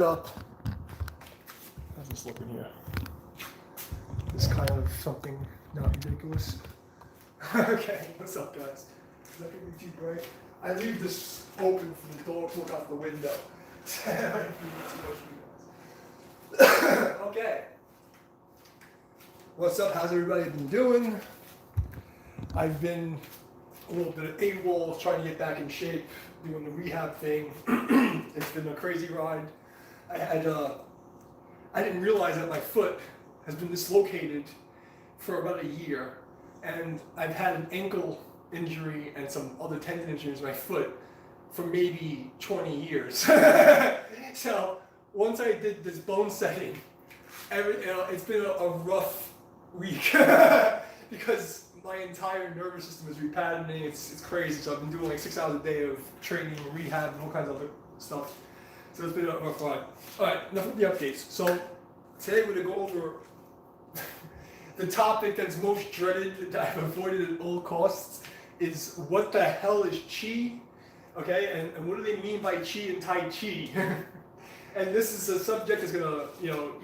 up. How's this looking here? This kind of something not ridiculous. Okay, what's up, guys? Is that gonna be too bright? I leave this open for the door to look out the window. Okay. What's up? How's everybody been doing? I've been a little bit of AWOL, trying to get back in shape, doing the rehab thing. It's been a crazy ride. I didn't realize that my foot has been dislocated for about a year, and I've had an ankle injury and some other tendon injuries in my foot for maybe 20 years. So once I did this bone setting, it's been a rough week because my entire nervous system is repatterning. It's crazy. So I've been doing like 6 hours a day of training, rehab, and all kinds of other stuff. So it's been a rough ride. All right, enough of the updates. So today we're going to go over the topic that's most dreaded, that I've avoided at all costs, is what the hell is Qi? Okay, and what do they mean by Qi and Tai Chi? And this is a subject that's going to,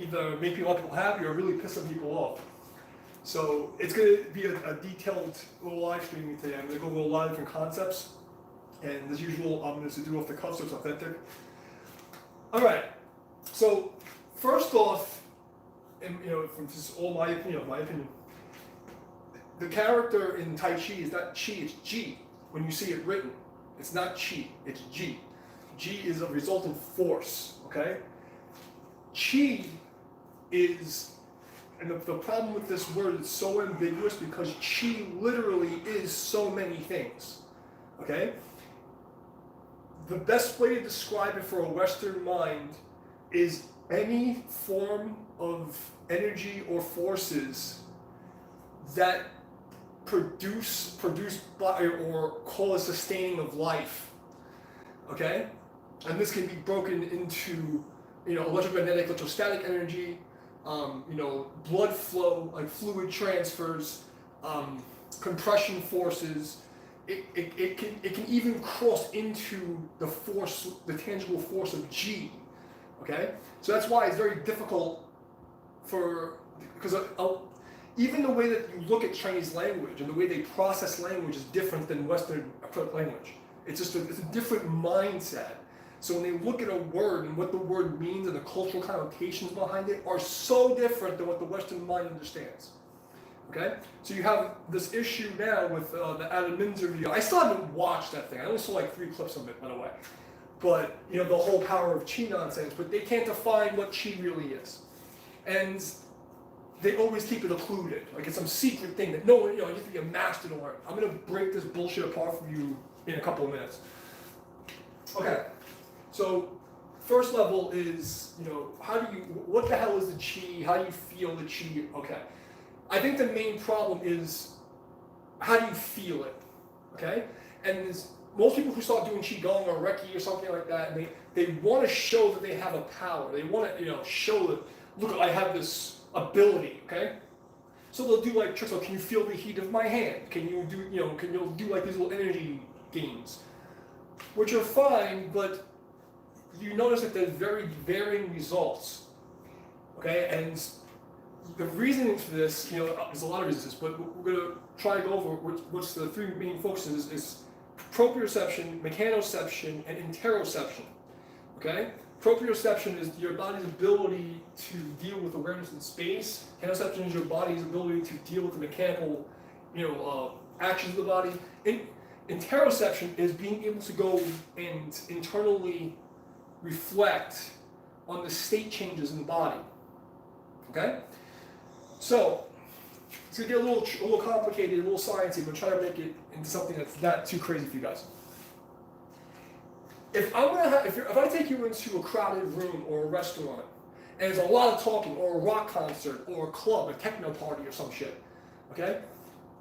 either make people happy or really piss some people off. So it's going to be a detailed little live streaming today. I'm going to go over a lot of different concepts, and as usual, I'm going to do off the cuff so it's authentic. All right. So first off, and from just all my opinion, the character in Tai Chi is not Qi, it's Ji. When you see it written, it's not Qi, it's Ji. Ji is a resultant force. Okay. Qi is, and the problem with this word is so ambiguous because Qi literally is so many things. Okay. The best way to describe it for a Western mind is any form of energy or forces that produce by, or cause sustaining of life. Okay? And this can be broken into, electromagnetic, electrostatic energy, blood flow, like fluid transfers, compression forces. It can even cross into the force, the tangible force of G. Okay, so that's why it's very difficult because even the way that you look at Chinese language and the way they process language is different than Western language. It's just it's a different mindset. So when they look at a word and what the word means and the cultural connotations behind it are so different than what the Western mind understands. Okay, so you have this issue now with the Adam Minzer video. I still haven't watched that thing. I only saw like 3 clips of it, by the way. But the whole power of Qi nonsense. But they can't define what Qi really is, and they always keep it occluded, like it's some secret thing that no one, you have to be a master to learn. I'm gonna break this bullshit apart for you in a couple of minutes. Okay, so first level is what the hell is the Qi? How do you feel the Qi? Okay. I think the main problem is how do you feel it, okay? And most people who start doing Qigong or Reiki or something like that, and they want to show that they have a power. They want to, show that, look, I have this ability, okay? So they'll do like tricks like, can you feel the heat of my hand? Can you do, can you do like these little energy games? Which are fine, but you notice that there's very varying results, okay? And the reasoning for this, there's a lot of reasons, but we're going to try to go over what's the 3 main focuses is proprioception, mechanoception, and interoception. Okay? Proprioception is your body's ability to deal with awareness in space. Mechanoception is your body's ability to deal with the mechanical, actions of the body. Interoception is being able to go and internally reflect on the state changes in the body. Okay? So, it's going to get a little complicated, a little sciencey, but I'm trying to make it into something that's not too crazy for you guys. If I take you into a crowded room or a restaurant, and there's a lot of talking, or a rock concert, or a club, a techno party or some shit, okay?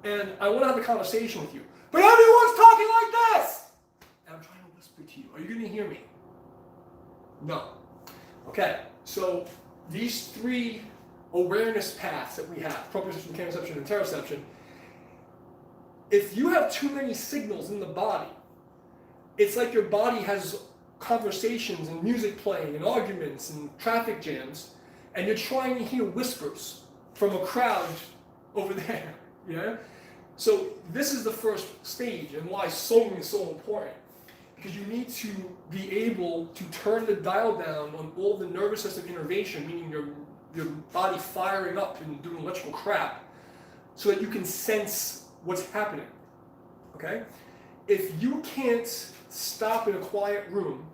And I want to have a conversation with you, but everyone's talking like this! And I'm trying to whisper to you. Are you going to hear me? No. Okay, so these 3 awareness paths that we have, proprioception, mechanoception, and interoception, if you have too many signals in the body, it's like your body has conversations and music playing and arguments and traffic jams, and you're trying to hear whispers from a crowd over there, you know? So this is the first stage, and why song is so important. Because you need to be able to turn the dial down on all the nervous system innervation, meaning your body firing up and doing electrical crap, so that you can sense what's happening, okay? If you can't stop in a quiet room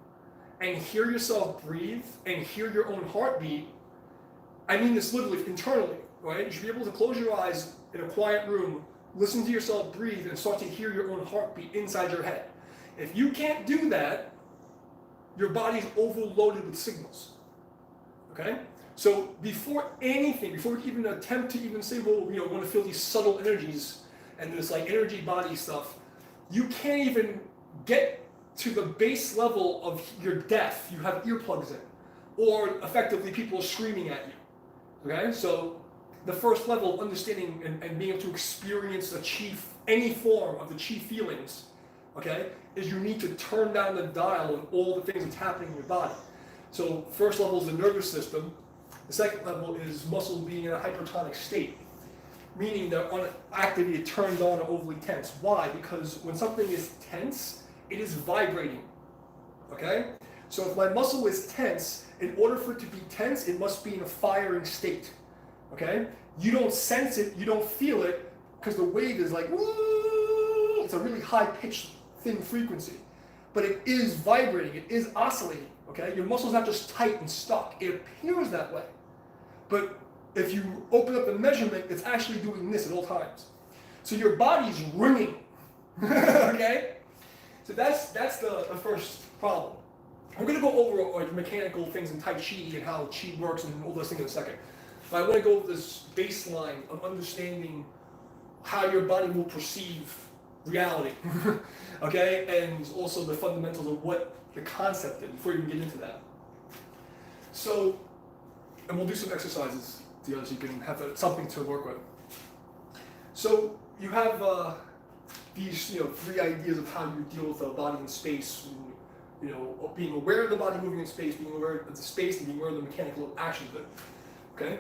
and hear yourself breathe and hear your own heartbeat, I mean this literally, internally, right? You should be able to close your eyes in a quiet room, listen to yourself breathe, and start to hear your own heartbeat inside your head. If you can't do that, your body's overloaded with signals, okay? So before anything, before we even attempt to even say, well, you know, we want to feel these subtle energies and this like energy body stuff, you can't even get to the base level of you're deaf, you have earplugs in, or effectively people are screaming at you, okay? So the first level of understanding and being able to experience the chi, any form of the chi feelings, okay, is you need to turn down the dial on all the things that's happening in your body. So first level is the nervous system. The second level is muscles being in a hypertonic state, meaning they're unactivated, turned on, or overly tense. Why? Because when something is tense, it is vibrating, okay? So if my muscle is tense, in order for it to be tense, it must be in a firing state, okay? You don't sense it, you don't feel it, because the wave is like, woo! It's a really high-pitched, thin frequency. But it is vibrating, it is oscillating, okay? Your muscle's not just tight and stuck. It appears that way. But if you open up the measurement, it's actually doing this at all times. So your body's ringing, okay? So that's the first problem. We're going to go over like mechanical things in Tai Chi and how Chi works and all those things in a second. But I want to go over this baseline of understanding how your body will perceive reality, okay? And also the fundamentals of what the concept is before you even get into that. So, and we'll do some exercises together so you can have something to work with. So you have these, three ideas of how you deal with the body in space. Being aware of the body moving in space, being aware of the space, and being aware of the mechanical actions of it. Okay?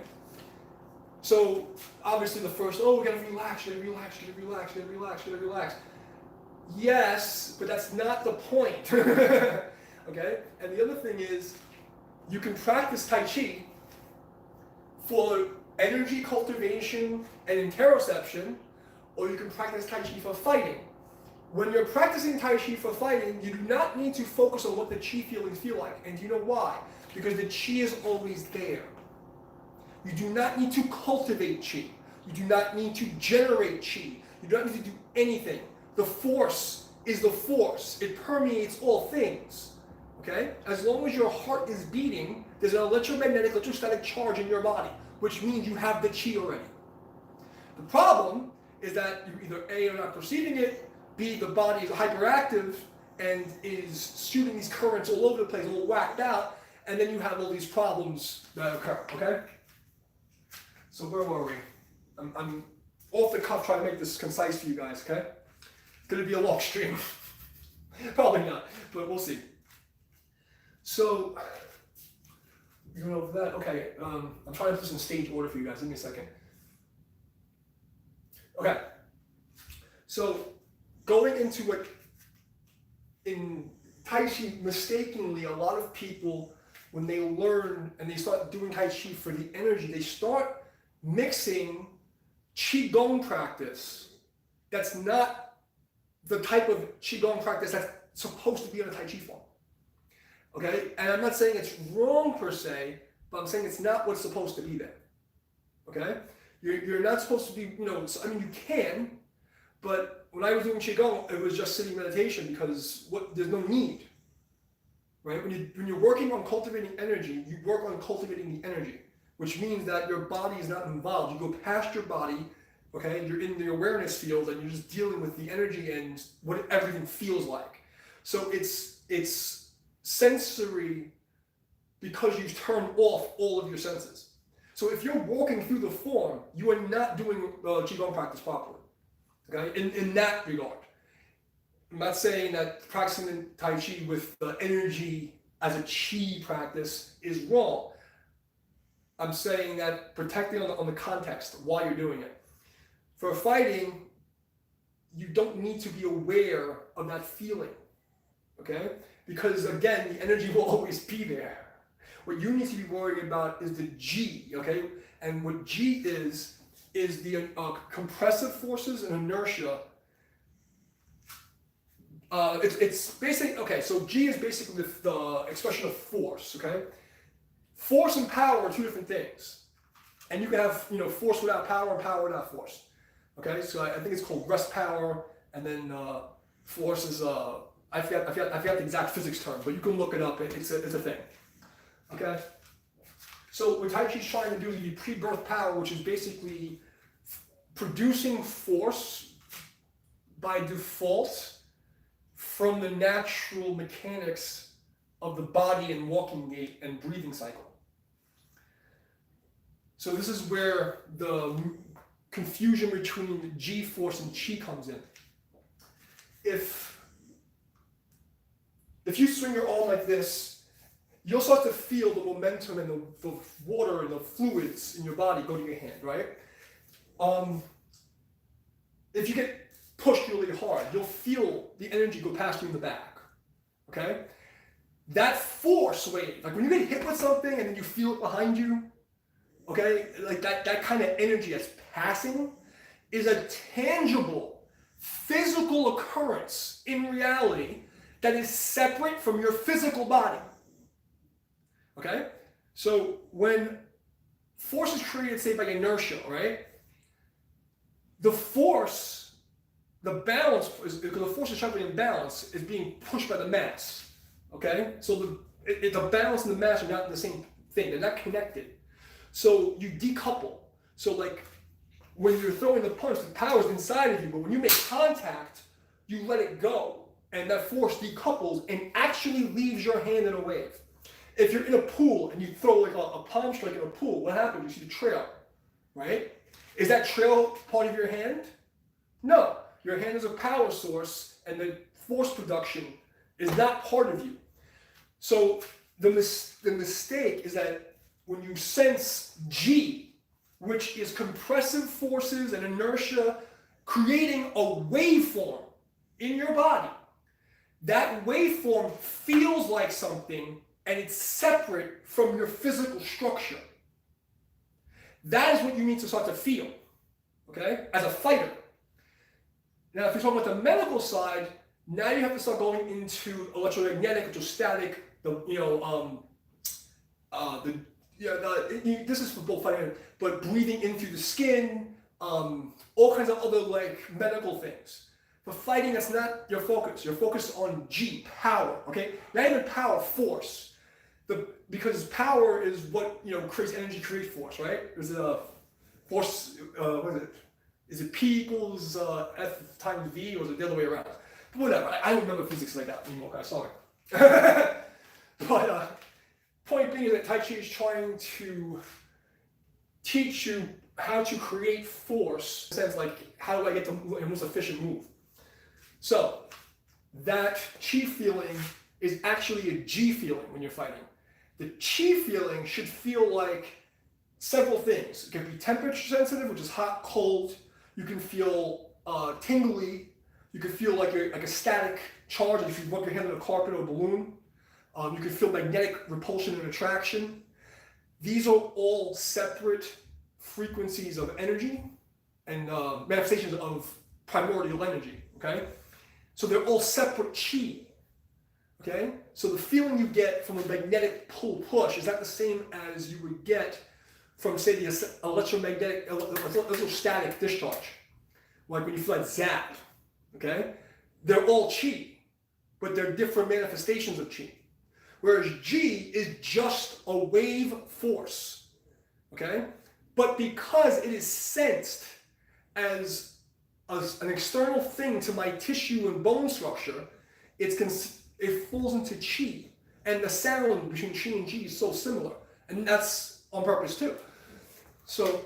So obviously the first, we gotta relax, gotta relax, gotta relax, gotta relax, gotta relax. Yes, but that's not the point. Okay? And the other thing is, you can practice Tai Chi for energy cultivation and interoception, or you can practice Tai Chi for fighting. When you're practicing Tai Chi for fighting, you do not need to focus on what the Chi feelings feel like. And do you know why? Because the Chi is always there. You do not need to cultivate Chi. You do not need to generate Chi. You do not need to do anything. The force is the force. It permeates all things. Okay? As long as your heart is beating, there's an electromagnetic, electrostatic charge in your body, which means you have the Chi already. The problem is that you either A, are not perceiving it, B, the body is hyperactive and is shooting these currents all over the place, all whacked out, and then you have all these problems that occur, okay? So where were we? I'm off the cuff trying to make this concise for you guys, okay? It's going to be a long stream. Probably not, but we'll see. So, you know that, okay, I'm trying to put this in stage order for you guys. Give me a second. Okay. So, going into it, in Tai Chi, mistakenly, a lot of people, when they learn and they start doing Tai Chi for the energy, they start mixing Qigong practice that's not the type of Qigong practice that's supposed to be in a Tai Chi form. Okay? And I'm not saying it's wrong per se, but I'm saying it's not what's supposed to be there. Okay? You're not supposed to be, you can, but when I was doing Qigong, it was just sitting meditation because there's no need. Right? When you're working on cultivating energy, you work on cultivating the energy, which means that your body is not involved. You go past your body, okay? You're in the awareness field and you're just dealing with the energy and what everything feels like. So it's sensory because you've turned off all of your senses. So if you're walking through the form, you are not doing Qigong practice properly. Okay, in that regard. I'm not saying that practicing Tai Chi with energy as a Chi practice is wrong. I'm saying that protecting on the context, why you're doing it. For fighting, you don't need to be aware of that feeling, okay? Because again, the energy will always be there. What you need to be worried about is the G, okay? And what G is the compressive forces and inertia. It's basically, okay, so G is basically the expression of force, okay? Force and power are two different things. And you can have, force without power and power without force. Okay, so I think it's called rest power, and then force is, I forgot the exact physics term, but you can look it up, it's a thing. Okay? So what Tai Chi is trying to do is the pre-birth power, which is basically producing force by default from the natural mechanics of the body and walking gait and breathing cycle. So this is where the confusion between G force and Chi comes in. If you swing your arm like this, you'll start to feel the momentum and the water and the fluids in your body go to your hand, right? If you get pushed really hard, you'll feel the energy go past you in the back, okay? That force wave, like when you get hit with something and then you feel it behind you, okay, like that kind of energy that's passing is a tangible, physical occurrence in reality that is separate from your physical body. Okay? So when force is created, say, by inertia, right? The force, the balance, because the force is trying in balance, is being pushed by the mass. Okay? So the balance and the mass are not the same thing. They're not connected. So you decouple. So like when you're throwing the punch, the power's inside of you, but when you make contact, you let it go. And that force decouples and actually leaves your hand in a wave. If you're in a pool and you throw like a palm strike in a pool, what happens? You see the trail, right? Is that trail part of your hand? No. Your hand is a power source and the force production is not part of you. So the mistake is that when you sense G, which is compressive forces and inertia creating a waveform in your body, that waveform feels like something and it's separate from your physical structure. That is what you need to start to feel, okay, as a fighter. Now, if you're talking about the medical side, now you have to start going into electromagnetic, electrostatic, this is for both fighting, but breathing in through the skin, all kinds of other like medical things. For fighting, that's not your focus. You're focused on G, power, okay? Not even power, force. Because power is what, creates energy, creates force, right? There's a force, what is it? Is it P equals F times V, or is it the other way around? But whatever, I don't remember physics like that anymore, guys, sorry. But point being is that Tai Chi is trying to teach you how to create force, in a sense like, how do I get the most efficient move? So, that Chi feeling is actually a G feeling when you're fighting. The Chi feeling should feel like several things. It can be temperature sensitive, which is hot, cold. You can feel tingly. You can feel like a static charge if you rub your hand on a carpet or a balloon. You can feel magnetic repulsion and attraction. These are all separate frequencies of energy and manifestations of primordial energy, okay? So they're all separate Chi, okay? So the feeling you get from a magnetic pull-push is not the same as you would get from, say, the electrostatic discharge, like when you feel like zap, okay? They're all Chi, but they're different manifestations of Chi. Whereas G is just a wave force, okay? But because it is sensed as an external thing to my tissue and bone structure, it falls into Chi. And the sound between Chi and G is so similar. And that's on purpose too. So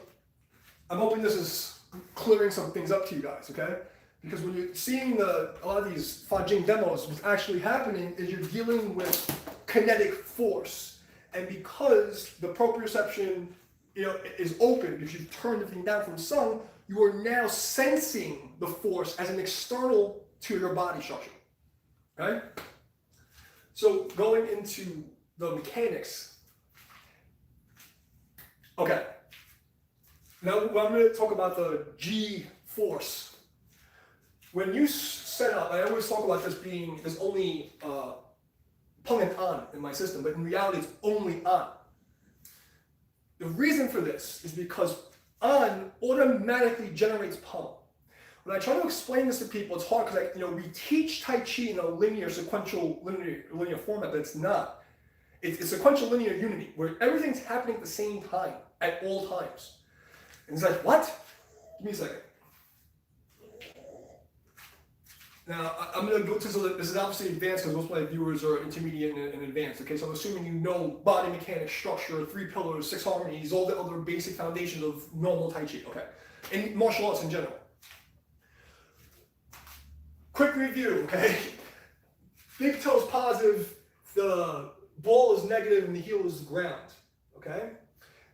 I'm hoping this is clearing some things up to you guys, okay? Because when you're seeing a lot of these Fajing demos, what's actually happening is you're dealing with kinetic force. And because the proprioception, is open, because you've turned everything down from Sung, you are now sensing the force as an external to your body structure. Okay? So going into the mechanics. Okay. Now I'm going to talk about the G force. When you set up, I always talk about there's only Peng and An in my system, but in reality it's only An. The reason for this is because An automatically generates Peng. When I try to explain this to people, it's hard because we teach Tai Chi in a linear, sequential, linear format, but it's not. It's sequential linear unity, where everything's happening at the same time, at all times. And it's like, what? Give me a second. Now, I'm going to go to, so this is obviously advanced because most of my viewers are intermediate and advanced. Okay, so I'm assuming you know body mechanics, structure, 3 pillars, 6 harmonies, all the other basic foundations of normal Tai Chi, okay? And martial arts in general. Quick review, okay? Big toe is positive, the ball is negative, and the heel is the ground, okay?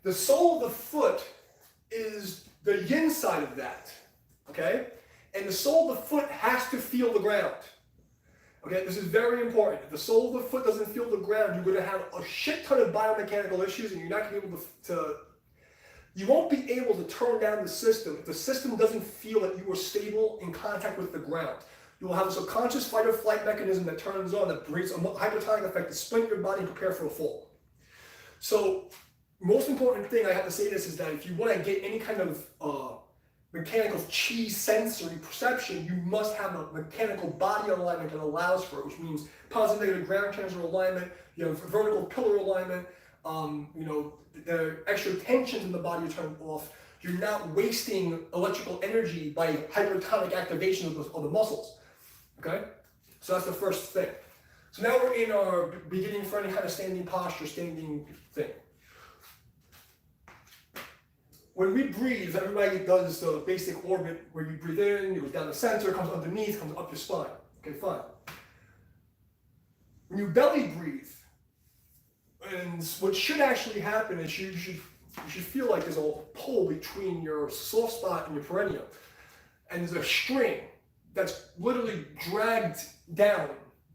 The sole of the foot is the yin side of that, okay? And the sole of the foot has to feel the ground. Okay, this is very important. If the sole of the foot doesn't feel the ground, you're going to have a shit ton of biomechanical issues, and you're not going to be able you won't be able to turn down the system if the system doesn't feel that you are stable in contact with the ground. You will have a subconscious fight or flight mechanism that turns on, that brings a hypotonic effect to splint your body and prepare for a fall. So, most important thing I have to say this is that if you want to get any kind of mechanical chi sensory perception, you must have a mechanical body alignment that allows for it, which means positive negative ground transfer alignment, you have vertical pillar alignment, the extra tensions in the body are turned off. You're not wasting electrical energy by hypertonic activation of the muscles. Okay? So that's the first thing. So now we're in our beginning for any kind of standing posture, standing thing. When we breathe, everybody does the basic orbit where you breathe in, you go down the center, comes underneath, comes up your spine. Okay, fine. When you belly breathe, and what should actually happen is you should feel like there's a pull between your soft spot and your perineum. And there's a string that's literally dragged down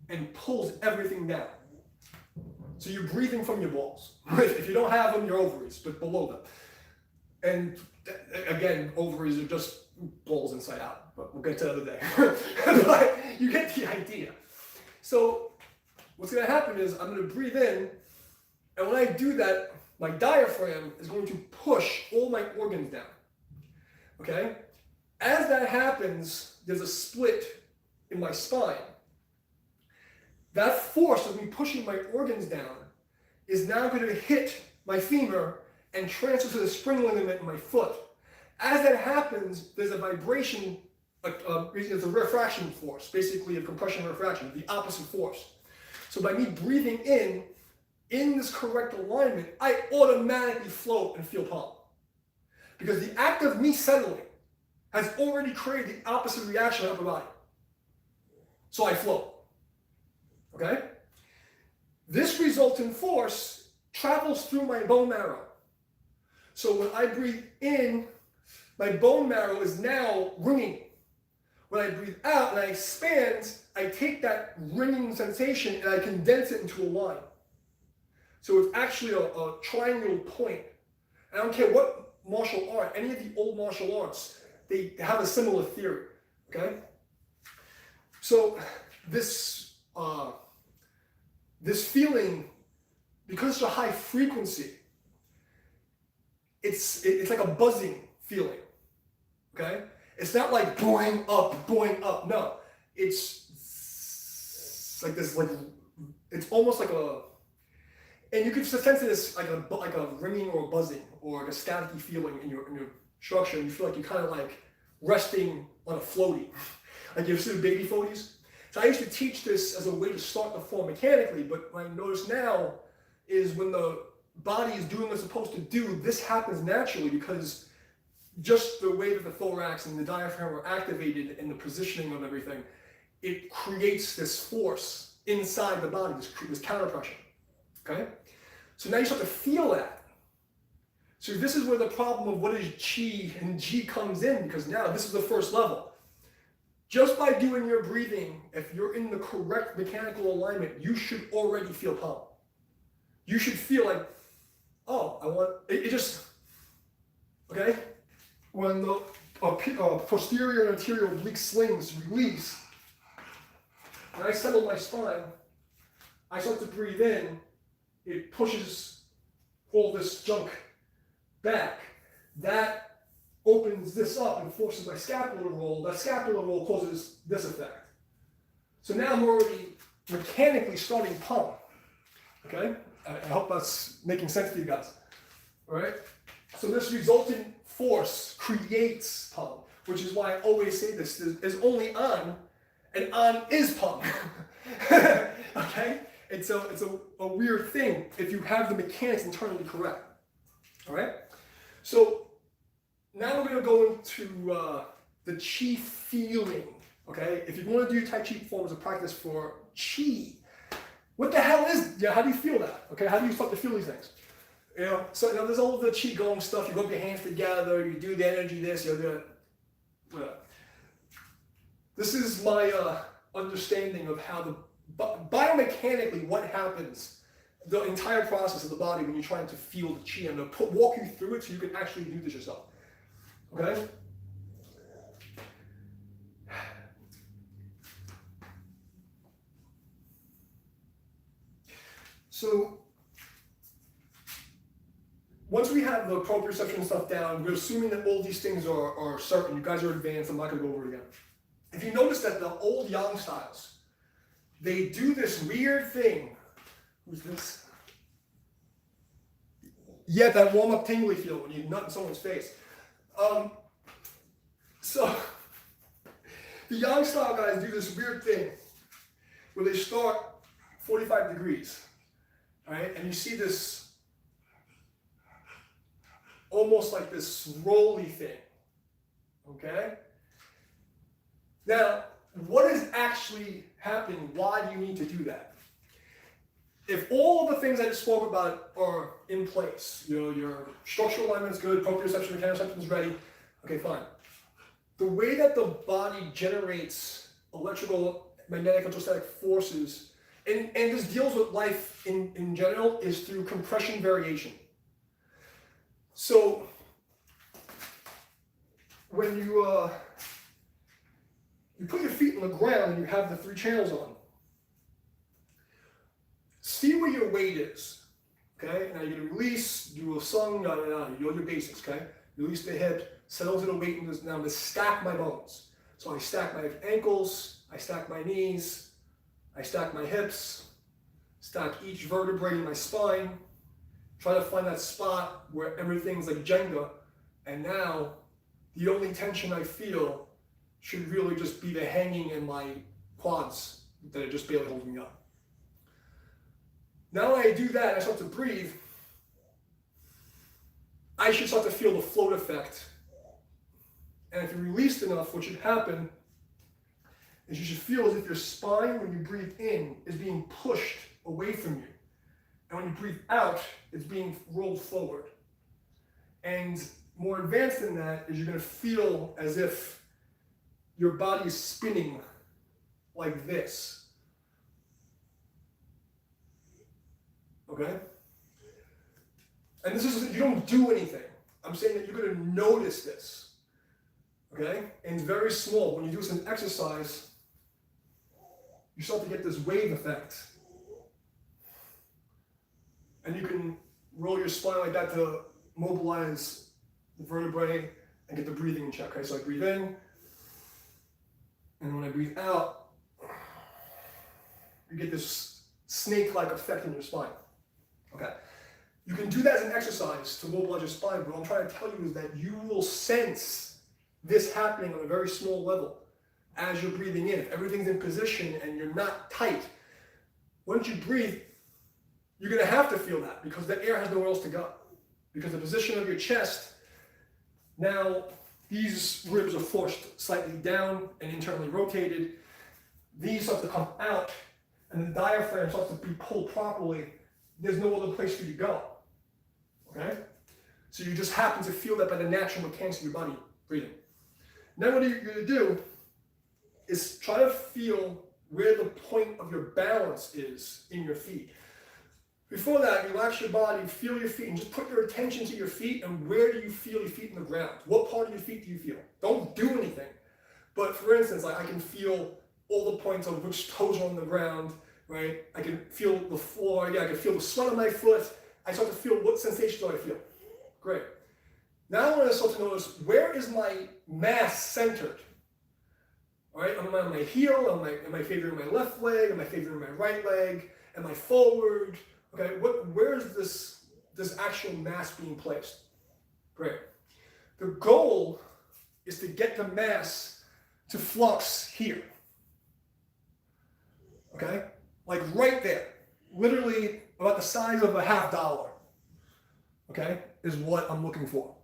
and pulls everything down. So you're breathing from your balls. If you don't have them, your ovaries, but below them. And again, ovaries are just balls inside out, but we'll get to the other day. But you get the idea. So what's going to happen is I'm going to breathe in, and when I do that, my diaphragm is going to push all my organs down. Okay? As that happens, there's a split in my spine. That force of me pushing my organs down is now going to hit my femur and transfer to the spring ligament in my foot. As that happens, there's a vibration, there's a refraction force, basically a compression and refraction, the opposite force. So by me breathing in this correct alignment, I automatically float and feel Peng. Because the act of me settling has already created the opposite reaction in my upper body. So I float. Okay? This resultant force travels through my bone marrow. So when I breathe in, my bone marrow is now ringing. When I breathe out and I expand, I take that ringing sensation and I condense it into a line. So it's actually a triangular point. And I don't care what martial art, any of the old martial arts, they have a similar theory. Okay? So this feeling, because it's a high frequency, it's like a buzzing feeling. Okay? It's not like boing up. No, it's like this, like it's almost like a, and you can sense it as like a ringing or a buzzing or like a staticky feeling in your structure. You feel like you're kind of like resting on a floaty, like you've seen baby floaties. So I used to teach this as a way to start the form mechanically, but what I notice now is when the body is doing what it's supposed to do, this happens naturally because just the way that the thorax and the diaphragm are activated and the positioning of everything, it creates this force inside the body, this counter pressure. Okay? So now you start to feel that. So this is where the problem of what is chi and ji comes in, because now this is the first level. Just by doing your breathing, if you're in the correct mechanical alignment, you should already feel calm. You should feel like, oh, I want, it just, okay? When the posterior and anterior oblique slings release, when I settle my spine, I start to breathe in, it pushes all this junk back. That opens this up and forces my scapular to roll. That scapular roll causes this effect. So now I'm already mechanically starting pump. Okay? I hope that's making sense to you guys. All right? So this resultant force creates pump, which is why I always say this is only on, and on is pump. Okay? It's a weird thing if you have the mechanics internally correct. All right? So now we're going to go into the chi feeling. Okay? If you want to do Tai Chi forms of practice for chi, what the hell is, how do you feel that? Okay? How do you start to feel these things? So there's all the qigong stuff. You rub your hands together, you do the energy this, you do that. This is my understanding of how the biomechanically what happens, the entire process of the body when you're trying to feel the chi. I'm going to walk you through it so you can actually do this yourself. Okay? So once we have the proprioception stuff down, we're assuming that all these things are certain. You guys are advanced. I'm not going to go over it again. If you notice that the old yang styles, they do this weird thing. Who's this? Yeah, that warm-up tingly feel when you nut in someone's face. So the yang style guys do this weird thing where they start 45 degrees, right? And you see this almost like this rolly thing, okay? Now, what is actually happening? Why do you need to do that? If all of the things I just spoke about are in place, your structural alignment is good, proprioception, mechanoception is ready, okay, fine. The way that the body generates electrical, magnetic, electrostatic forces, and this deals with life in general, is through compression variation. So when you put your feet on the ground and you have the 3 channels on, see where your weight is, okay? Now you're going to release, do a sung, you know your basics, okay? Release the hip, settle to the weight, and now I'm going to stack my bones. So I stack my ankles, I stack my knees, I stack my hips, stack each vertebrae in my spine, try to find that spot where everything's like Jenga, and now the only tension I feel should really just be the hanging in my quads that are just barely holding me up. Now when I do that, I start to breathe, I should start to feel the float effect. And if you released enough, what should happen is you should feel as if your spine, when you breathe in, is being pushed away from you. And when you breathe out, it's being rolled forward. And more advanced than that is you're going to feel as if your body is spinning like this. Okay? And this is, you don't do anything. I'm saying that you're going to notice this. Okay? And it's very small. When you do some exercise, you start to get this wave effect. And you can roll your spine like that to mobilize the vertebrae and get the breathing in check. Okay, so I breathe in, and when I breathe out, you get this snake-like effect in your spine. Okay, you can do that as an exercise to mobilize your spine, but what I'm trying to tell you is that you will sense this happening on a very small level as you're breathing in. If everything's in position and you're not tight, once you breathe, you're going to have to feel that because the air has nowhere else to go. Because the position of your chest Now, these ribs are forced slightly down and internally rotated. These start to come out, and the diaphragm starts to be pulled properly. There's no other place for you to go. Okay? So you just happen to feel that by the natural mechanics of your body breathing. Now what you're going to do is try to feel where the point of your balance is in your feet. Before that, relax your body, feel your feet, and just put your attention to your feet and where do you feel your feet in the ground? What part of your feet do you feel? Don't do anything. But for instance, like I can feel all the points of which toes are on the ground, right? I can feel the floor, I can feel the sweat on my foot. I start to feel what sensations do I feel. Great. Now I want to start to notice where is my mass centered? All right, am I on my heel? Am I favoring my left leg? Am I favoring my right leg? Am I forward? Okay, where is this actual mass being placed? Great. The goal is to get the mass to flux here. Okay, like right there, literally about the size of a $50. Okay, is what I'm looking for.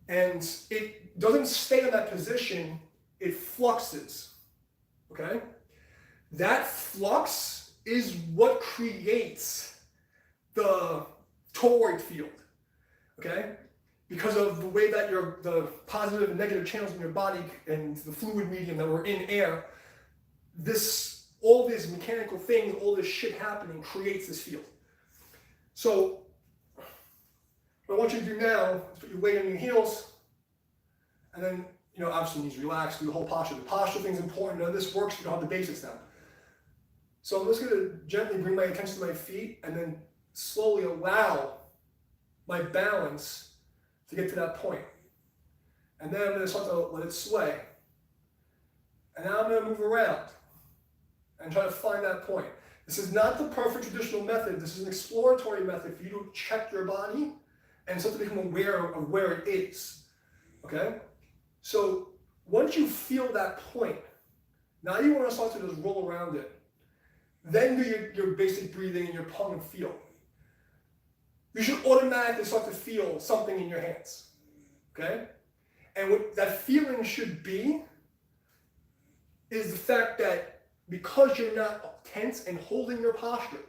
And it doesn't stay in that position, it fluxes, okay? That flux is what creates the toroid field, okay? Because of the way that the positive and negative channels in your body and the fluid medium that we're in air, all these mechanical things, all this shit happening creates this field. So, what I want you to do now is put your weight on your heels, and then, obviously knees relaxed, do the whole posture. The posture thing is important. None of this works if you don't have the basics down. So I'm just going to gently bring my attention to my feet, and then slowly allow my balance to get to that point. And then I'm going to start to let it sway. And now I'm going to move around and try to find that point. This is not the perfect traditional method. This is an exploratory method for you to check your body and start to become aware of where it is, okay? So once you feel that point, now you want to start to just roll around it. Then do your basic breathing and your palm and feel. You should automatically start to feel something in your hands, okay? And what that feeling should be is the fact that because you're not tense and holding your posture,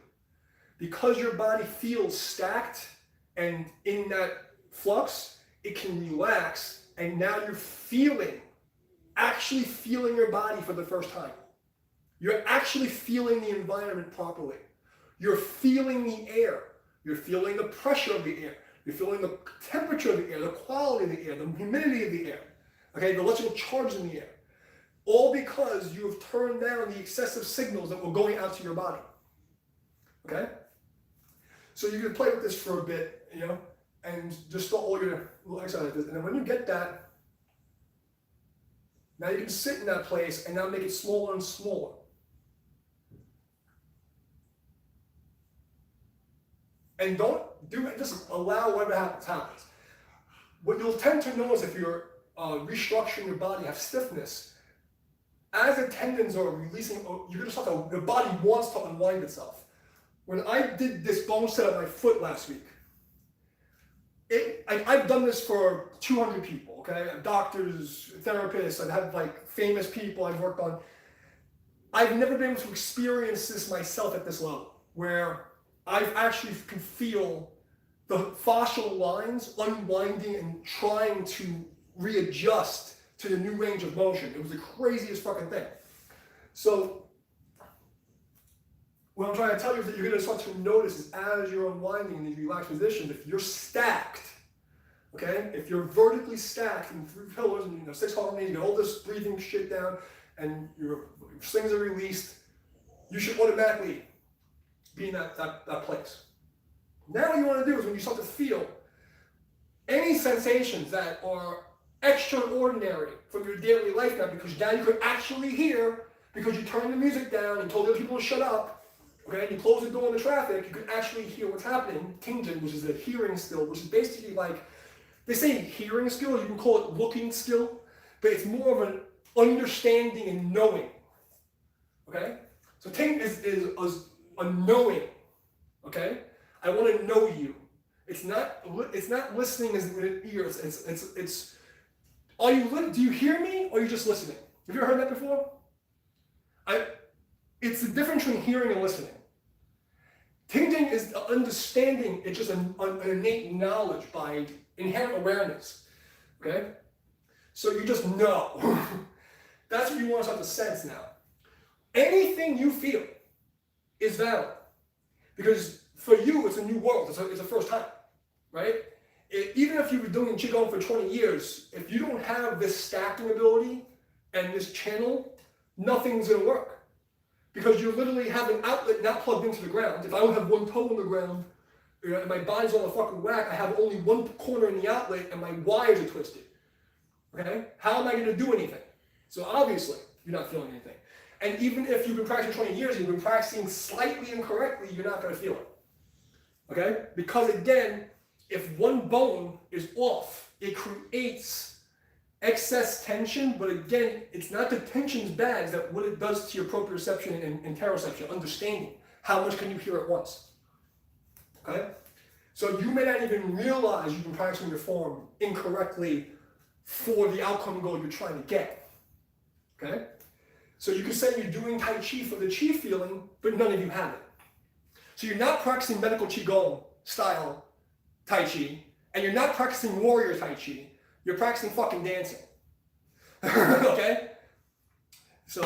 because your body feels stacked and in that flux, it can relax, and now you're actually feeling your body for the first time. You're actually feeling the environment properly. You're feeling the air. You're feeling the pressure of the air. You're feeling the temperature of the air, the quality of the air, the humidity of the air, okay, the electrical charge in the air. All because you have turned down the excessive signals that were going out to your body, okay? So you can play with this for a bit, and just start all your little exercises. And then when you get that, now you can sit in that place and now make it smaller and smaller. And don't do it, just allow whatever happens. What you'll tend to notice if you're restructuring your body, have stiffness, as the tendons are releasing, you're gonna start to, your body wants to unwind itself. When I did this bone set on my foot last week, I've done this for 200 people, okay? Doctors, therapists, I've had like famous people I've worked on. I've never been able to experience this myself at this level, where I actually can feel the fascial lines unwinding and trying to readjust to the new range of motion. It was the craziest fucking thing. So what I'm trying to tell you is that you're going to start to notice is as you're unwinding in these relaxed positions, if you're stacked, okay, if you're vertically stacked in 3 pillars and 6 harmonies, you get all this breathing shit down, and your slings are released, you should automatically be in that place. Now what you want to do is when you start to feel any sensations that are extraordinary from your daily life now, because now you could actually hear, because you turned the music down and told the other people to shut up, okay, and you close the door in the traffic, you can actually hear what's happening. Tingling, which is a hearing skill, which is basically like, they say hearing skill, you can call it looking skill, but it's more of an understanding and knowing, okay? So ting is a knowing, okay? I want to know you. It's not listening as with ears. It's are you do you hear me or are you just listening? Have you ever heard that before? It's the difference between hearing and listening. Tinging is understanding. It's just an innate knowledge by inherent awareness. Okay? So you just know. That's what you want to start to sense now. Anything you feel is valid. Because for you, it's a new world. It's a first time. Right? Even if you've been doing Qigong for 20 years, if you don't have this stacking ability and this channel, nothing's going to work. Because you literally have an outlet not plugged into the ground. If I don't have one toe on the ground, and my body's on the fucking whack, I have only one corner in the outlet and my wires are twisted. Okay? How am I going to do anything? So obviously, you're not feeling anything. And even if you've been practicing 20 years, you've been practicing slightly incorrectly, you're not going to feel it. Okay? Because again, if one bone is off, it creates excess tension, but again, it's not the tension's bad, it's that what it does to your proprioception and interoception, understanding. How much can you hear at once? Okay? So you may not even realize you've been practicing your form incorrectly for the outcome goal you're trying to get. Okay? So you can say you're doing Tai Chi for the Qi feeling, but none of you have it. So you're not practicing medical Qigong style Tai Chi, and you're not practicing warrior Tai Chi. You're practicing fucking dancing. Okay? So,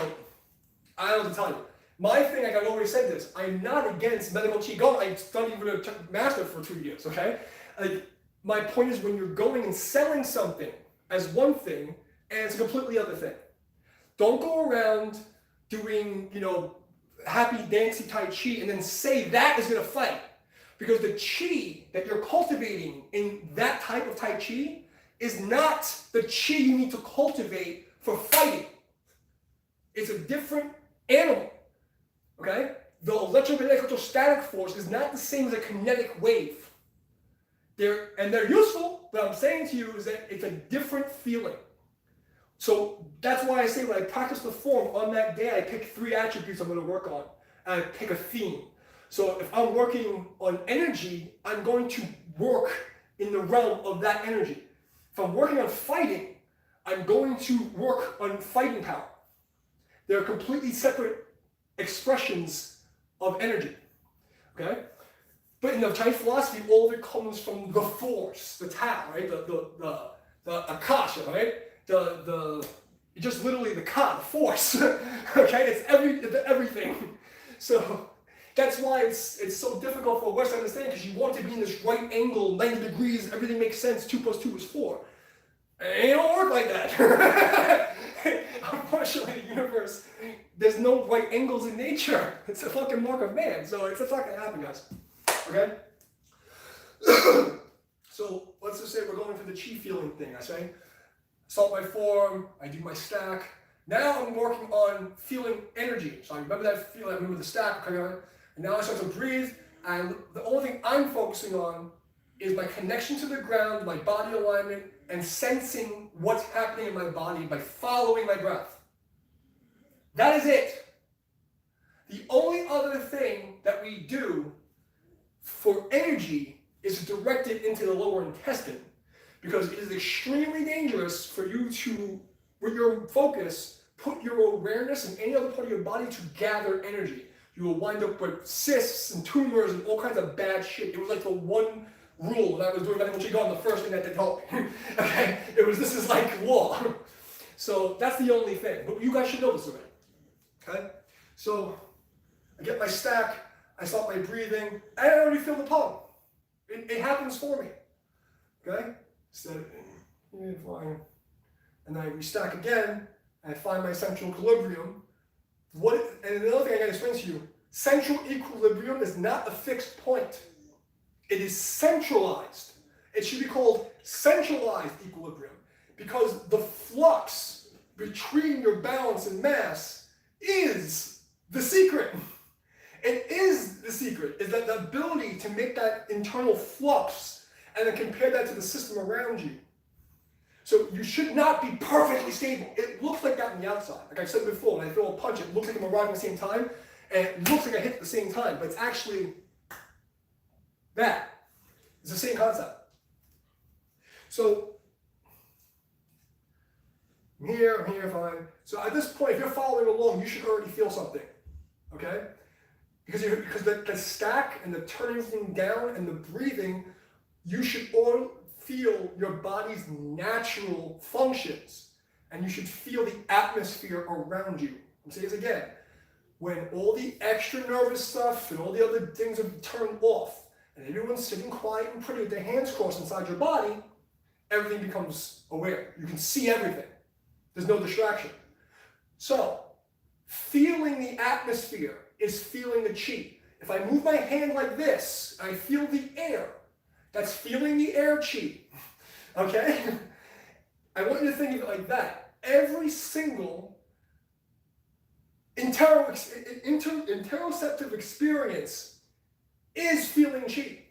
I don't know what to tell you. My thing, like I've already said this, I'm not against medical Qigong. I studied with a master for 2 years, okay? Like, my point is when you're going and selling something as one thing, and it's a completely other thing. Don't go around doing, happy dancing Tai Chi and then say that is going to fight. Because the Qi that you're cultivating in that type of Tai Chi is not the Qi you need to cultivate for fighting. It's a different animal, okay? The electromagnetic electrostatic force is not the same as a kinetic wave. They're useful, but I'm saying to you is that it's a different feeling. So that's why I say when I practice the form, on that day I pick 3 attributes I'm going to work on, and I pick a theme. So if I'm working on energy, I'm going to work in the realm of that energy. If I'm working on fighting, I'm going to work on fighting power. They're completely separate expressions of energy. Okay? But in the Chinese philosophy, all of it comes from the force, the Tao, right? The Akasha, right? Just literally the Ka, the force. Okay? It's everything. So that's why it's so difficult for West to understand, because you want to be in this right angle, 90 degrees, everything makes sense, 2 + 2 is 4. It don't work like that. Unfortunately, the universe, there's no right angles in nature. It's a fucking work of man, so it's not gonna happen, guys. Okay? So let's just say we're going for the Qi feeling thing. I say, salt my form, I do my stack. Now I'm working on feeling energy. So I remember that feeling, I remember the stack, okay? And now I start to breathe, and the only thing I'm focusing on is my connection to the ground, my body alignment, and sensing what's happening in my body by following my breath. That is it. The only other thing that we do for energy is to direct it into the lower intestine, because it is extremely dangerous for you to, with your focus, put your awareness in any other part of your body to gather energy. You will wind up with cysts and tumors and all kinds of bad shit. It was like the one rule when I was doing medical Qigong, the first thing that they told me. Okay? This is like law. So that's the only thing. But you guys should know this already. Okay? So I get my stack, I start my breathing, and I already feel the pump. It happens for me. Okay? So, and I restack again, and I find my central equilibrium. And another thing I gotta explain to you, central equilibrium is not a fixed point. It is centralized. It should be called centralized equilibrium, because the flux between your balance and mass is the secret. It is the secret, is that the ability to make that internal flux and then compare that to the system around you. So you should not be perfectly stable. It looks like that on the outside. Like I've said before, when I throw a punch, it looks like I'm arriving at the same time, and it looks like I hit at the same time, but it's actually that. It's the same concept. So I'm here, fine. So at this point, if you're following along, you should already feel something, okay? Because the stack and the turning thing down and the breathing, you should all feel your body's natural functions, and you should feel the atmosphere around you. I'll say this again. When all the extra nervous stuff and all the other things are turned off, and everyone's sitting quiet and pretty with their hands crossed inside your body, everything becomes aware. You can see everything. There's no distraction. So, feeling the atmosphere is feeling the chi. If I move my hand like this, I feel the air. That's feeling the air chi. Okay? I want you to think of it like that. Every single interoceptive experience is feeling chi.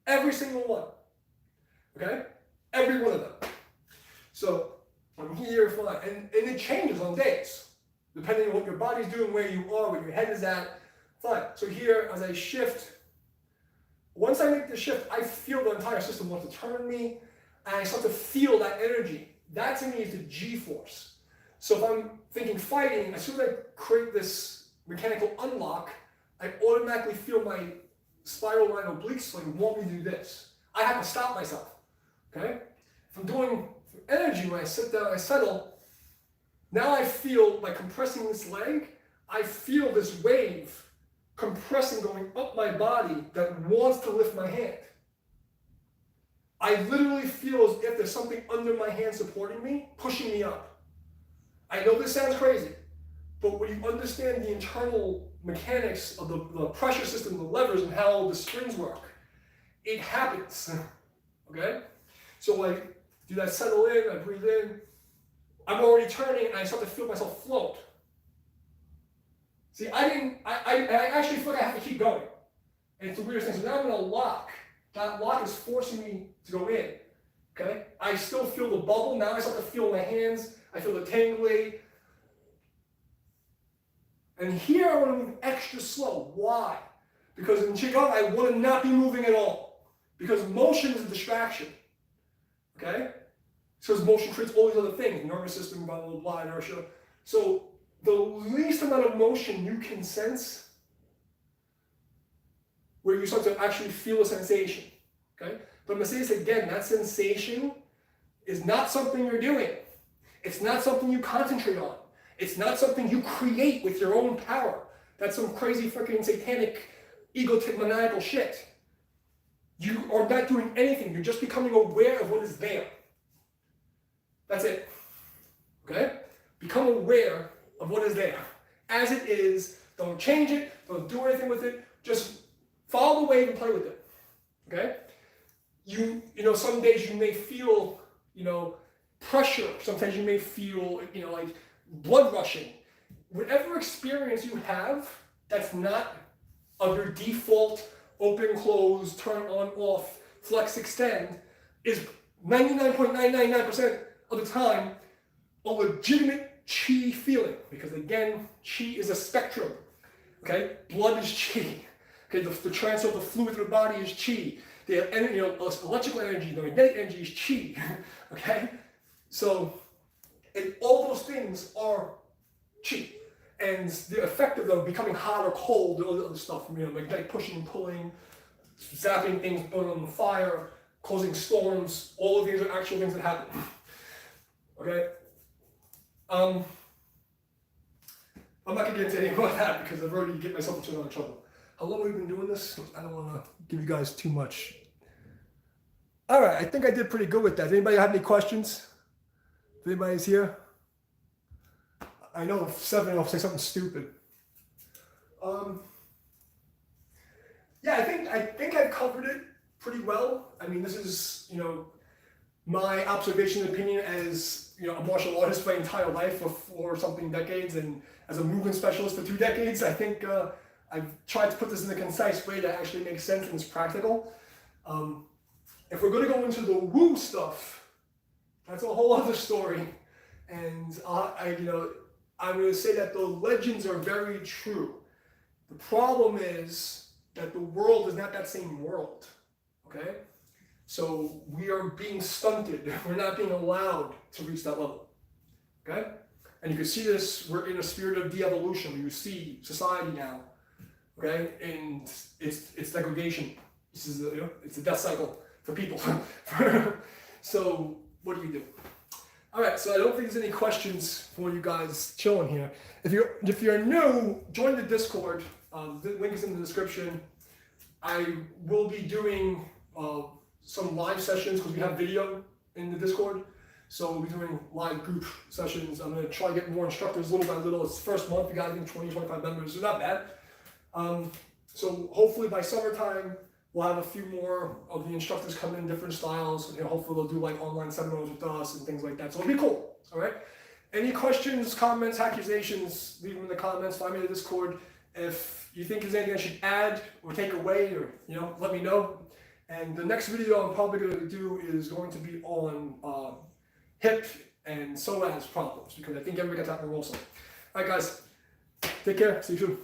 Every single one. Okay? Every one of them. So, I'm here, fine. And it changes on days. Depending on what your body's doing, where you are, where your head is at. Fine. So here, as I shift, once I make the shift, I feel the entire system wants to turn me, and I start to feel that energy. That to me is the G-force. So if I'm thinking fighting, as soon as I create this mechanical unlock, I automatically feel my spiral line oblique spleen want me to do this. I have to stop myself. Okay? If I'm doing energy, when I sit down, I settle, now I feel, by compressing this leg, I feel this wave compressing going up my body that wants to lift my hand. I literally feel as if there's something under my hand supporting me, pushing me up. I know this sounds crazy, but when you understand the internal mechanics of the pressure system, the levers, and how the springs work, it happens. Okay? So I do that settle in, I breathe in, I'm already turning, and I start to feel myself float. See, I actually feel like I have to keep going. And it's the weirdest thing. So now I'm in a lock. That lock is forcing me to go in. Okay? I still feel the bubble. Now I start to feel my hands. I feel the tingly. And here I want to move extra slow. Why? Because in Qigong, I want to not be moving at all. Because motion is a distraction. Okay? Because motion creates all these other things. Nervous system, blah, blah, blah, inertia. So the least amount of motion you can sense, where you start to actually feel a sensation. Okay? But I'm going to say this again, that sensation is not something you're doing. It's not something you concentrate on. It's not something you create with your own power. That's some crazy freaking satanic, egotic, maniacal shit. You are not doing anything. You're just becoming aware of what is there. That's it. Okay? Become aware of what is there. As it is, don't change it, don't do anything with it, just follow the wave and play with it. Okay? You know, some days you may feel, pressure. Sometimes you may feel, like blood rushing. Whatever experience you have that's not of your default open, close, turn on, off, flex, extend, is 99.999% of the time a legitimate chi feeling. Because again, chi is a spectrum. Okay? Blood is chi. Okay, the transfer of the fluid through the body is chi. The electrical energy, the magnetic energy is chi. Okay? So, and all those things are chi. And the effect of them becoming hot or cold, all the other stuff, magnetic pushing and pulling, zapping things, burning on fire, causing storms, all of these are actual things that happen. Okay? I'm not going to get into any more of that because I've already get myself into a lot of trouble. How long have we been doing this? I don't want to give you guys too much. All right, I think I did pretty good with that. Does anybody have any questions? If anybody's here? I know if 7, I'll say something stupid. Yeah, I think I've covered it pretty well. I mean, this is, my observation and opinion as, a martial artist for my entire life for 4 something decades, and as a movement specialist for 2 decades. I think I've tried to put this in a concise way that actually makes sense and is practical. If we're going to go into the woo stuff, that's a whole other story. And I'm going to say that the legends are very true. The problem is that the world is not that same world. Okay? So we are being stunted. We're not being allowed to reach that level. Okay? And you can see this, we're in a spirit of de-evolution. You see society now, okay? And it's degradation. This is it's a death cycle for people. So what do you do? All right, so I don't think there's any questions for you guys chilling here. If you're new, join the Discord. The link is in the description. I will be doing some live sessions because we have video in the Discord. So we'll be doing live group sessions. I'm going to try to get more instructors little by little. It's the first month. We got, I think, 20, 25 members. It's not bad. So hopefully by summertime, we'll have a few more of the instructors come in different styles. You know, hopefully they'll do like online seminars with us and things like that. So it'll be cool. All right. Any questions, comments, accusations, leave them in the comments. Find me in the Discord. If you think there's anything I should add or take away, or let me know. And the next video I'm probably going to do is going to be on hip and psoas problems, because I think everybody got that one also. All right, guys. Take care. See you soon.